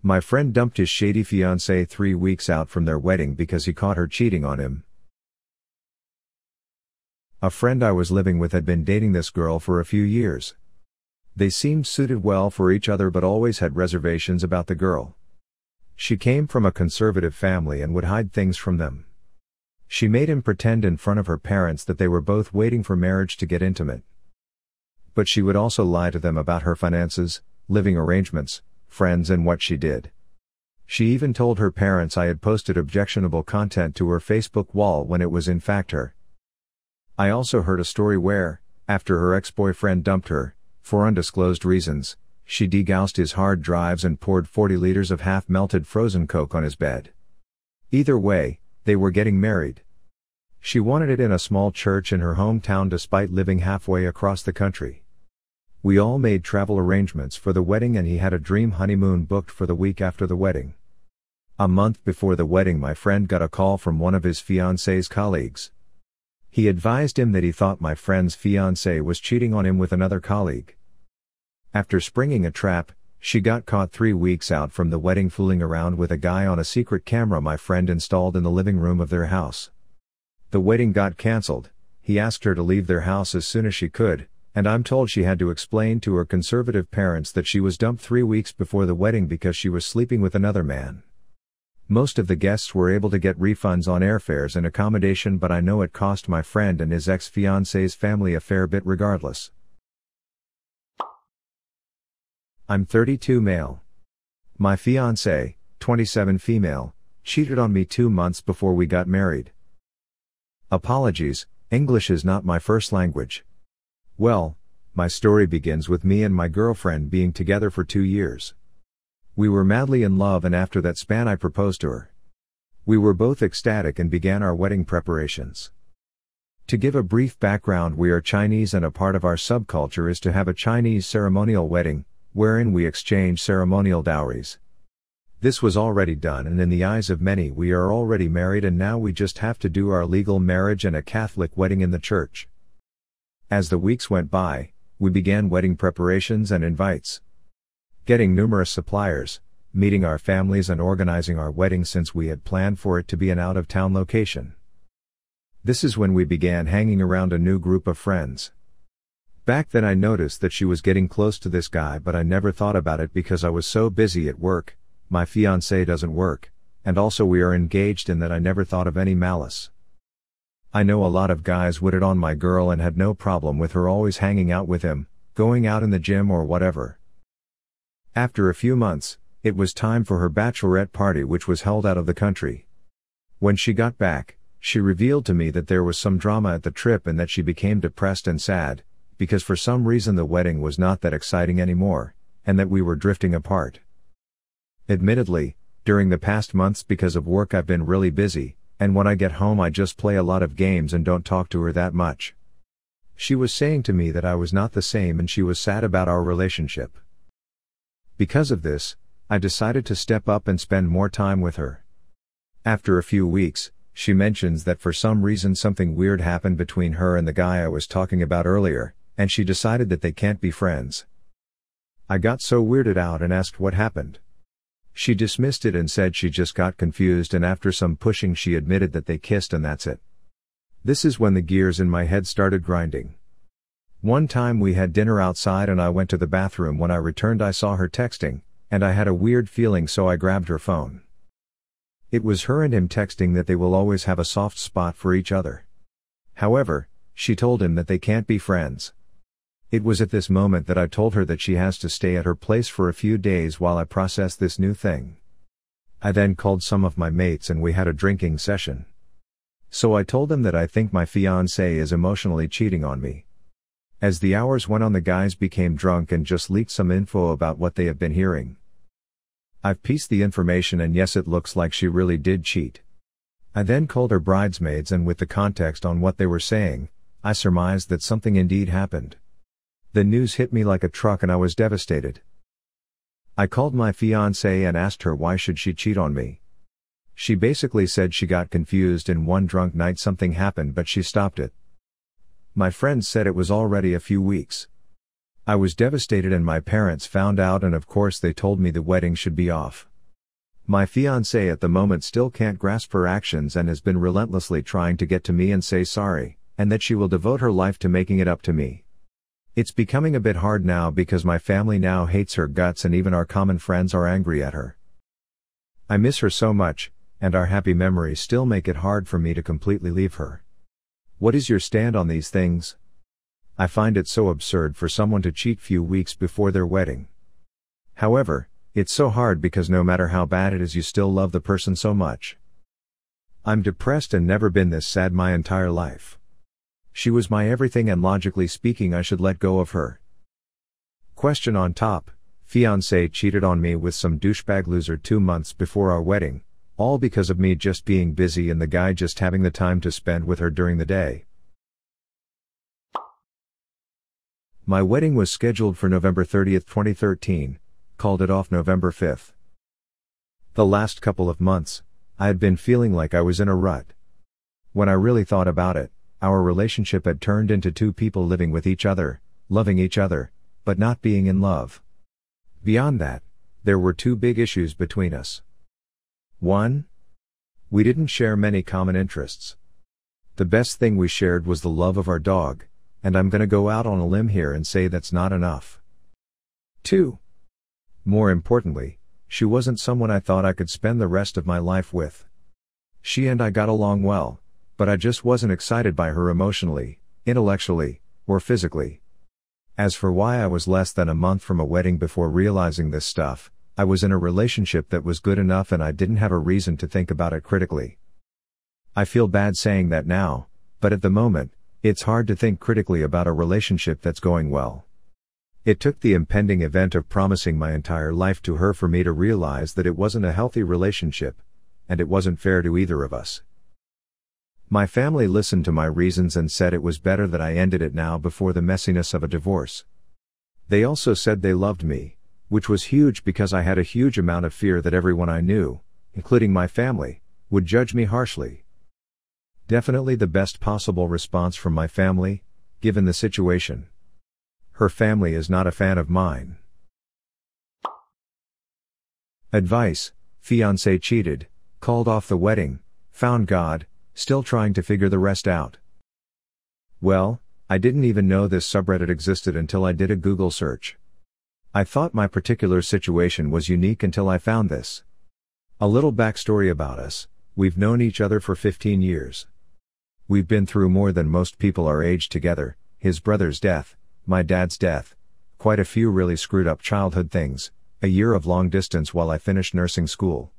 My friend dumped his shady fiance 3 weeks out from their wedding because he caught her cheating on him. A friend I was living with had been dating this girl for a few years. They seemed suited well for each other but always had reservations about the girl. She came from a conservative family and would hide things from them. She made him pretend in front of her parents that they were both waiting for marriage to get intimate. But she would also lie to them about her finances, living arrangements, friends and what she did. She even told her parents I had posted objectionable content to her Facebook wall when it was in fact her. I also heard a story where, after her ex-boyfriend dumped her, for undisclosed reasons, she degaussed his hard drives and poured 40 liters of half-melted frozen Coke on his bed. Either way, they were getting married. She wanted it in a small church in her hometown despite living halfway across the country. We all made travel arrangements for the wedding and he had a dream honeymoon booked for the week after the wedding. A month before the wedding my friend got a call from one of his fiance's colleagues. He advised him that he thought my friend's fiancé was cheating on him with another colleague. After springing a trap, she got caught 3 weeks out from the wedding fooling around with a guy on a secret camera my friend installed in the living room of their house. The wedding got cancelled. He asked her to leave their house as soon as she could, and I'm told she had to explain to her conservative parents that she was dumped 3 weeks before the wedding because she was sleeping with another man. Most of the guests were able to get refunds on airfares and accommodation, but I know it cost my friend and his ex-fiance's family a fair bit regardless. I'm 32 male. My fiancé, 27 female, cheated on me 2 months before we got married. Apologies, English is not my first language. Well, my story begins with me and my girlfriend being together for 2 years. We were madly in love and after that span I proposed to her. We were both ecstatic and began our wedding preparations. To give a brief background, we are Chinese and a part of our subculture is to have a Chinese ceremonial wedding, wherein we exchange ceremonial dowries. This was already done and in the eyes of many we are already married and now we just have to do our legal marriage and a Catholic wedding in the church. As the weeks went by, we began wedding preparations and invites. Getting numerous suppliers, meeting our families and organizing our wedding since we had planned for it to be an out-of-town location. This is when we began hanging around a new group of friends. Back then I noticed that she was getting close to this guy but I never thought about it because I was so busy at work, my fiancé doesn't work, and also we are engaged in that I never thought of any malice. I know a lot of guys would it on my girl and had no problem with her always hanging out with him, going out in the gym or whatever. After a few months, it was time for her bachelorette party which was held out of the country. When she got back, she revealed to me that there was some drama at the trip and that she became depressed and sad, because for some reason the wedding was not that exciting anymore, and that we were drifting apart. Admittedly, during the past months because of work I've been really busy, and when I get home I just play a lot of games and don't talk to her that much. She was saying to me that I was not the same and she was sad about our relationship. Because of this, I decided to step up and spend more time with her. After a few weeks, she mentions that for some reason something weird happened between her and the guy I was talking about earlier, and she decided that they can't be friends. I got so weirded out and asked what happened. She dismissed it and said she just got confused and after some pushing she admitted that they kissed and that's it. This is when the gears in my head started grinding. One time we had dinner outside and I went to the bathroom. When I returned I saw her texting, and I had a weird feeling so I grabbed her phone. It was her and him texting that they will always have a soft spot for each other. However, she told him that they can't be friends. It was at this moment that I told her that she has to stay at her place for a few days while I process this new thing. I then called some of my mates and we had a drinking session. So I told them that I think my fiancé is emotionally cheating on me. As the hours went on the guys became drunk and just leaked some info about what they have been hearing. I've pieced the information and yes, it looks like she really did cheat. I then called her bridesmaids and with the context on what they were saying, I surmised that something indeed happened. The news hit me like a truck and I was devastated. I called my fiancé and asked her why should she cheat on me. She basically said she got confused in one drunk night something happened but she stopped it. My friends said it was already a few weeks. I was devastated and my parents found out and of course they told me the wedding should be off. My fiance at the moment still can't grasp her actions and has been relentlessly trying to get to me and say sorry, and that she will devote her life to making it up to me. It's becoming a bit hard now because my family now hates her guts and even our common friends are angry at her. I miss her so much, and our happy memories still make it hard for me to completely leave her. What is your stand on these things? I find it so absurd for someone to cheat few weeks before their wedding. However, it's so hard because no matter how bad it is, you still love the person so much. I'm depressed and never been this sad my entire life. She was my everything and logically speaking I should let go of her. Question on top. Fiancé cheated on me with some douchebag loser 2 months before our wedding, all because of me just being busy and the guy just having the time to spend with her during the day. My wedding was scheduled for November 30th, 2013, called it off November 5th. The last couple of months, I had been feeling like I was in a rut. When I really thought about it, our relationship had turned into two people living with each other, loving each other, but not being in love. Beyond that, there were two big issues between us. 1. We didn't share many common interests. The best thing we shared was the love of our dog, and I'm gonna go out on a limb here and say that's not enough. 2. More importantly, she wasn't someone I thought I could spend the rest of my life with. She and I got along well, but I just wasn't excited by her emotionally, intellectually, or physically. As for why I was less than a month from a wedding before realizing this stuff, I was in a relationship that was good enough and I didn't have a reason to think about it critically. I feel bad saying that now, but at the moment, it's hard to think critically about a relationship that's going well. It took the impending event of promising my entire life to her for me to realize that it wasn't a healthy relationship, and it wasn't fair to either of us. My family listened to my reasons and said it was better that I ended it now before the messiness of a divorce. They also said they loved me, which was huge because I had a huge amount of fear that everyone I knew, including my family, would judge me harshly. Definitely the best possible response from my family, given the situation. Her family is not a fan of mine. Advice: fiancé cheated, called off the wedding, found God, still trying to figure the rest out. Well, I didn't even know this subreddit existed until I did a Google search. I thought my particular situation was unique until I found this. A little backstory about us: we've known each other for 15 years. We've been through more than most people our age together: his brother's death, my dad's death, quite a few really screwed up childhood things, a year of long distance while I finished nursing school.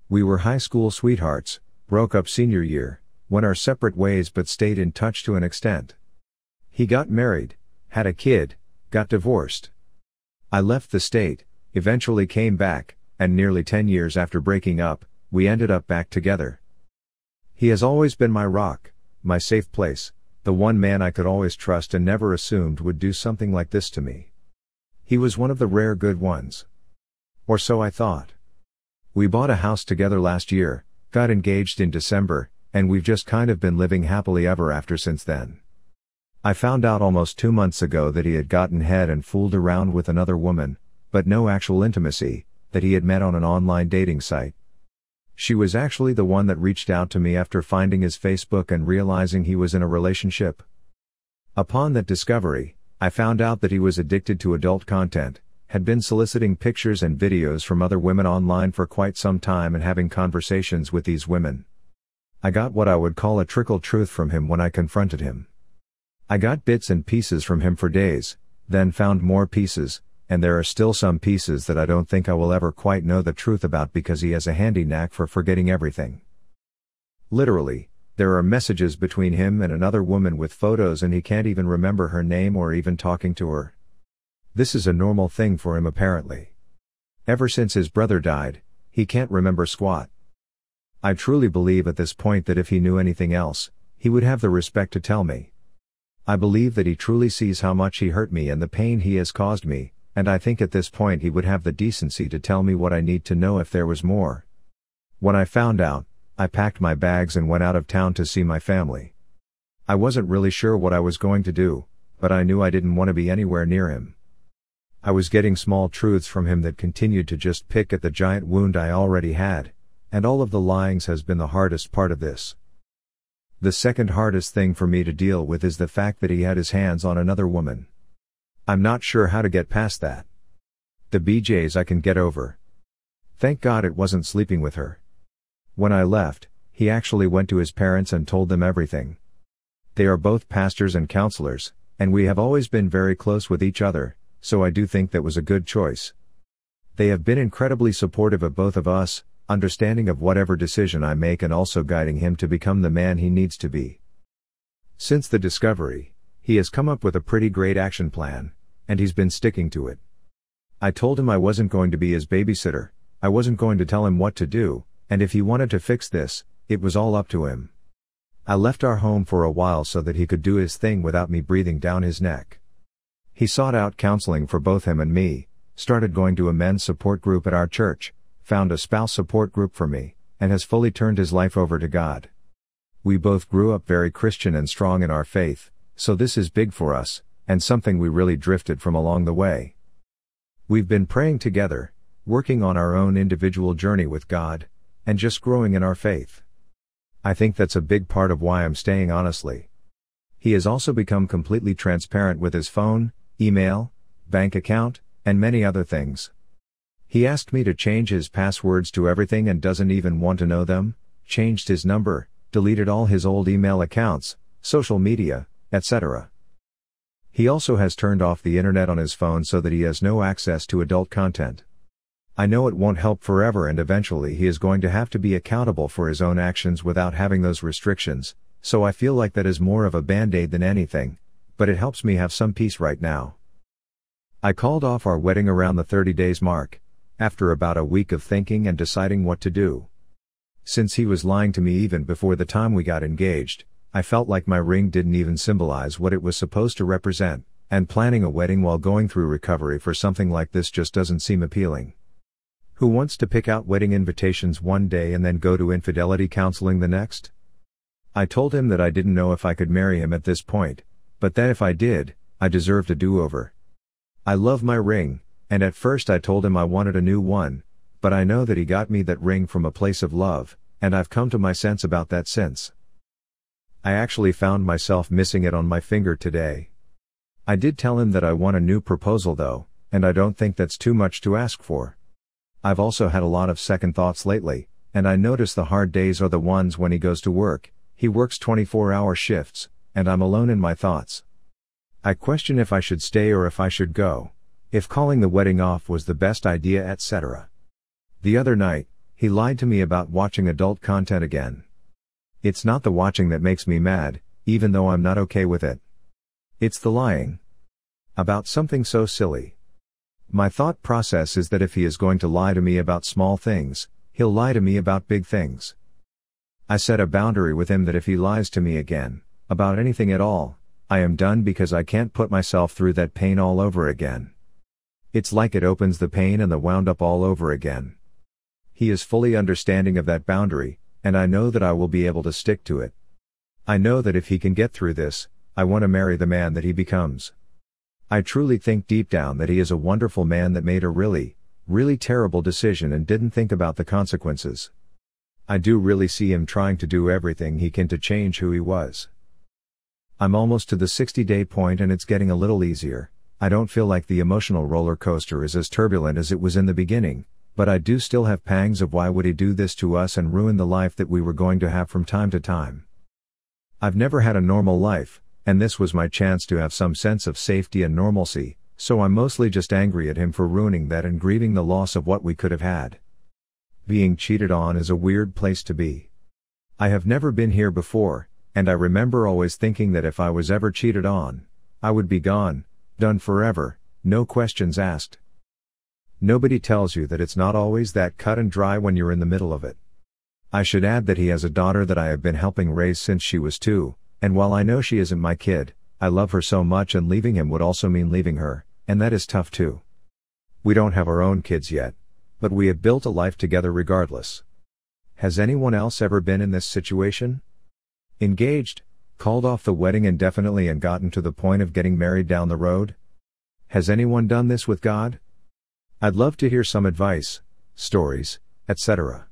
We were high school sweethearts, broke up senior year, went our separate ways but stayed in touch to an extent. He got married, had a kid, got divorced. I left the state, eventually came back, and nearly 10 years after breaking up, we ended up back together. He has always been my rock, my safe place, the one man I could always trust and never assumed would do something like this to me. He was one of the rare good ones. Or so I thought. We bought a house together last year, got engaged in December, and we've just kind of been living happily ever after since then. I found out almost 2 months ago that he had gotten head and fooled around with another woman, but no actual intimacy, that he had met on an online dating site. She was actually the one that reached out to me after finding his Facebook and realizing he was in a relationship. Upon that discovery, I found out that he was addicted to adult content, had been soliciting pictures and videos from other women online for quite some time and having conversations with these women. I got what I would call a trickle truth from him when I confronted him. I got bits and pieces from him for days, then found more pieces, and there are still some pieces that I don't think I will ever quite know the truth about because he has a handy knack for forgetting everything. Literally, there are messages between him and another woman with photos and he can't even remember her name or even talking to her. This is a normal thing for him apparently. Ever since his brother died, he can't remember squat. I truly believe at this point that if he knew anything else, he would have the respect to tell me. I believe that he truly sees how much he hurt me and the pain he has caused me, and I think at this point he would have the decency to tell me what I need to know if there was more. When I found out, I packed my bags and went out of town to see my family. I wasn't really sure what I was going to do, but I knew I didn't want to be anywhere near him. I was getting small truths from him that continued to just pick at the giant wound I already had, and all of the lyings has been the hardest part of this. The second hardest thing for me to deal with is the fact that he had his hands on another woman. I'm not sure how to get past that. The BJs I can get over. Thank God it wasn't sleeping with her. When I left, he actually went to his parents and told them everything. They are both pastors and counselors, and we have always been very close with each other, so I do think that was a good choice. They have been incredibly supportive of both of us, understanding of whatever decision I make and also guiding him to become the man he needs to be. Since the discovery, he has come up with a pretty great action plan, and he's been sticking to it. I told him I wasn't going to be his babysitter, I wasn't going to tell him what to do, and if he wanted to fix this, it was all up to him. I left our home for a while so that he could do his thing without me breathing down his neck. He sought out counseling for both him and me, started going to a men's support group at our church, found a spouse support group for me, and has fully turned his life over to God. We both grew up very Christian and strong in our faith, so this is big for us, and something we really drifted from along the way. We've been praying together, working on our own individual journey with God, and just growing in our faith. I think that's a big part of why I'm staying honestly. He has also become completely transparent with his phone, email, bank account, and many other things. He asked me to change his passwords to everything and doesn't even want to know them, changed his number, deleted all his old email accounts, social media, etc. He also has turned off the internet on his phone so that he has no access to adult content. I know it won't help forever and eventually he is going to have to be accountable for his own actions without having those restrictions, so I feel like that is more of a band-aid than anything, but it helps me have some peace right now. I called off our wedding around the 30 days mark, after about a week of thinking and deciding what to do. Since he was lying to me even before the time we got engaged, I felt like my ring didn't even symbolize what it was supposed to represent, and planning a wedding while going through recovery for something like this just doesn't seem appealing. Who wants to pick out wedding invitations one day and then go to infidelity counseling the next? I told him that I didn't know if I could marry him at this point, but that if I did, I deserved a do-over. I love my ring, and at first I told him I wanted a new one, but I know that he got me that ring from a place of love, and I've come to my sense about that since. I actually found myself missing it on my finger today. I did tell him that I want a new proposal though, and I don't think that's too much to ask for. I've also had a lot of second thoughts lately, and I notice the hard days are the ones when he goes to work. He works 24-hour shifts, and I'm alone in my thoughts. I question if I should stay or if I should go, if calling the wedding off was the best idea, etc. The other night, he lied to me about watching adult content again. It's not the watching that makes me mad, even though I'm not okay with it. It's the lying. About something so silly. My thought process is that if he is going to lie to me about small things, he'll lie to me about big things. I set a boundary with him that if he lies to me again, about anything at all, I am done because I can't put myself through that pain all over again. It's like it opens the pain and the wound up all over again. He is fully understanding of that boundary, and I know that I will be able to stick to it. I know that if he can get through this, I want to marry the man that he becomes. I truly think deep down that he is a wonderful man that made a really, really terrible decision and didn't think about the consequences. I do really see him trying to do everything he can to change who he was. I'm almost to the 60-day point and it's getting a little easier. I don't feel like the emotional roller coaster is as turbulent as it was in the beginning, but I do still have pangs of why would he do this to us and ruin the life that we were going to have from time to time. I've never had a normal life, and this was my chance to have some sense of safety and normalcy, so I'm mostly just angry at him for ruining that and grieving the loss of what we could have had. Being cheated on is a weird place to be. I have never been here before, and I remember always thinking that if I was ever cheated on, I would be gone, done forever, no questions asked. Nobody tells you that it's not always that cut and dry when you're in the middle of it. I should add that he has a daughter that I have been helping raise since she was 2, and while I know she isn't my kid, I love her so much and leaving him would also mean leaving her, and that is tough too. We don't have our own kids yet, but we have built a life together regardless. Has anyone else ever been in this situation? Engaged, called off the wedding indefinitely and gotten to the point of getting married down the road? Has anyone done this with God? I'd love to hear some advice, stories, etc.